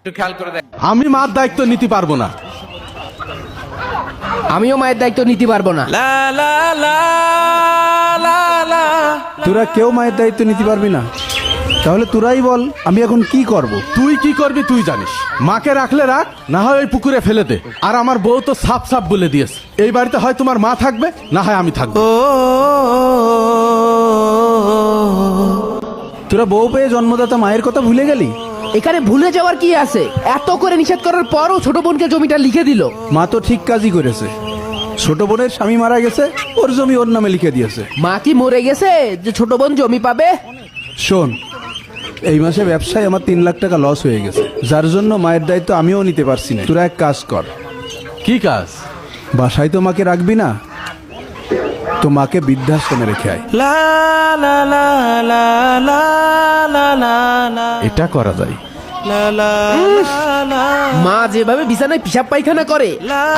একটু খেয়াল করে দেখ। আমি মার দায়িত্ব নিতে পারবো না। আমিও মায়ের দায়িত্ব নিতে পারবো না। লা লা লা লা লা। তোরা কেউ মায়ের দায়িত্ব নিতে পারবি না? তাহলে তোরাই বল আমি এখন কি করব? তুই কি করবি তুই জানিস। মাকে রাখলে রাখ, না হয় ওই পুকুরে ফেলে দে। আর আমার বউ তো সাপ সাপ বলে দিয়েছে, এই বাড়িতে হয় তোমার মা থাকবে, না হয় আমি থাকবো। তোরা বউ পেয়ে জন্মদাতা মায়ের কথা ভুলে গেলি? এখানে ভুলে যাওয়ার কি আছে? এত করে নিষেধ করার পরও ছোট বোনকে জমিটা লিখে দিল। মা তো ঠিক কাজই করেছে। ছোট বোনের স্বামী মারা গেছে, ওর জমি ওর নামে লিখে দিয়েছে। মা কি মরে গেছে যে ছোট বোন জমি পাবে? শোন, এই মাসে ব্যবসায় আমার 3 লাখ টাকা লস হয়ে গেছে, যার জন্য মায়ের দায়িত্ব আমিও নিতে পারছি না। তোরা এক কাজ কর। কি কাজ? বাসায় তো মাকে রাখবি না, তো মাকে বৃদ্ধাশ্রমে রেখে আয়। লা লা লা লা লা লা লা লা। এটা করা যায়। লা লা লা। মা যেভাবে বিছানায় পিসাব পায়খানা করে,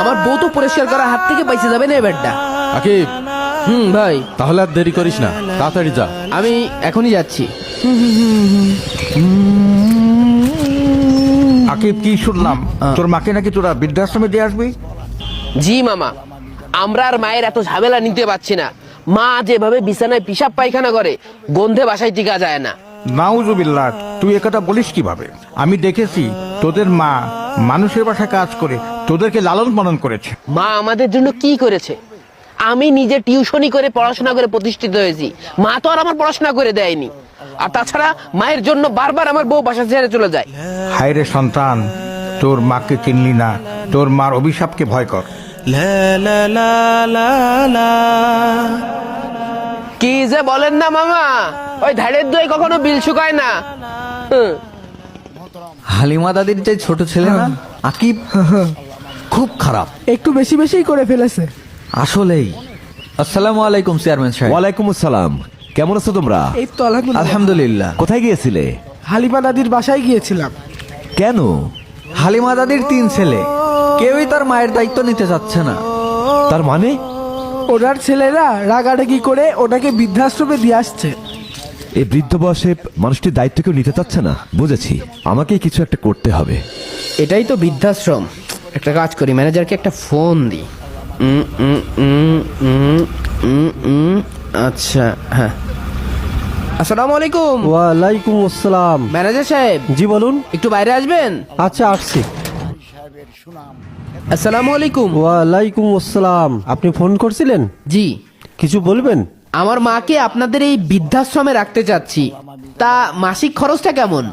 আমার বউ তো পরিষ্কার করার হাত থেকে বাইসে যাবে না এবারটা। আকিব, ভাই তাহলে আর দেরি করিস না, তাড়াতাড়ি যা। আমি এখনই যাচ্ছি। আকিব, কি শুনলাম তোর মাকে নাকি তোরা বৃদ্ধাশ্রমে দিয়ে আসবি? জি মামা, আমরা আর মায়ের এত ঝামেলা নিতে পারছি না। মা যেভাবে বিছানায় পিসাব পায়খানা করে, গন্ধে বাসায় টিকা যায় না। নাউজুবিল্লাহ, তুই একথা বলিস কিভাবে? আমি দেখেছি তোদের মা মানুষের বাসায় কাজ করে তোদেরকে লালন পালন করেছে। মা আমাদের জন্য কি করেছে? আমি নিজে টিউশনি করে পড়াশোনা করে প্রতিষ্ঠিত হয়েছি, মা তো আর আমার পড়াশোনা করে দেয়নি। আর তাছাড়া মায়ের জন্য বারবার আমার বউ বাসা ছেড়ে চলে যায়। হায়রে সন্তান, তোর মাকে চিনলি না, তোর মার অভিশাপকে ভয় কর। লা লা লা লা লা। কি যে বলেন না মামা, ওই ধারের দই কখনো বিল শুকায় না। হালিমা দাদির যে ছোট ছেলে না আকিব, খুব খারাপ, একটু বেশি বেশি করে ফেলেছে। আসলেই। আসসালামু আলাইকুম চেয়ারম্যান সাহেব। ওয়ালাইকুম আসসালাম। কেমন আছো তোমরা? এই তো আলহামদুলিল্লাহ। আলহামদুলিল্লাহ। কোথায় গিয়েছিলে? হালিমা দাদির বাসায় গিয়েছিলাম। কেন? হালিমা দাদির 3 ছেলে, কেউই তার মায়ের দায়িত্ব নিতে চাচ্ছে না। তার মানে? ওনার ছেলেরা রাগারাগি করে ওটাকে বৃদ্ধাশ্রমে দিয়ে আসছে। এই বৃদ্ধ বয়সে মানুষটির দায়িত্ব কেউ নিতে চাচ্ছে না। বুঝেছি, আমাকেই কিছু একটা করতে হবে। এটাই তো বৃদ্ধাশ্রম। একটা কাজ করি, ম্যানেজারকে একটা ফোন দিই। আচ্ছা, হ্যাঁ। আসসালামু আলাইকুম। ওয়ালাইকুম আসসালাম। ম্যানেজার সাহেব, জি বলুন। একটু বাইরে আসবেন? আচ্ছা, আসছি। আসসালামু আলাইকুম। ওয়ালাইকুম আসসালাম। আপনি ফোন করছিলেন? জি, কিছু বলবেন? আমার মাকে আপনাদের এই বৃদ্ধাশ্রমে রাখতে চাচ্ছি, তা মাসিক খরচটা কেমন?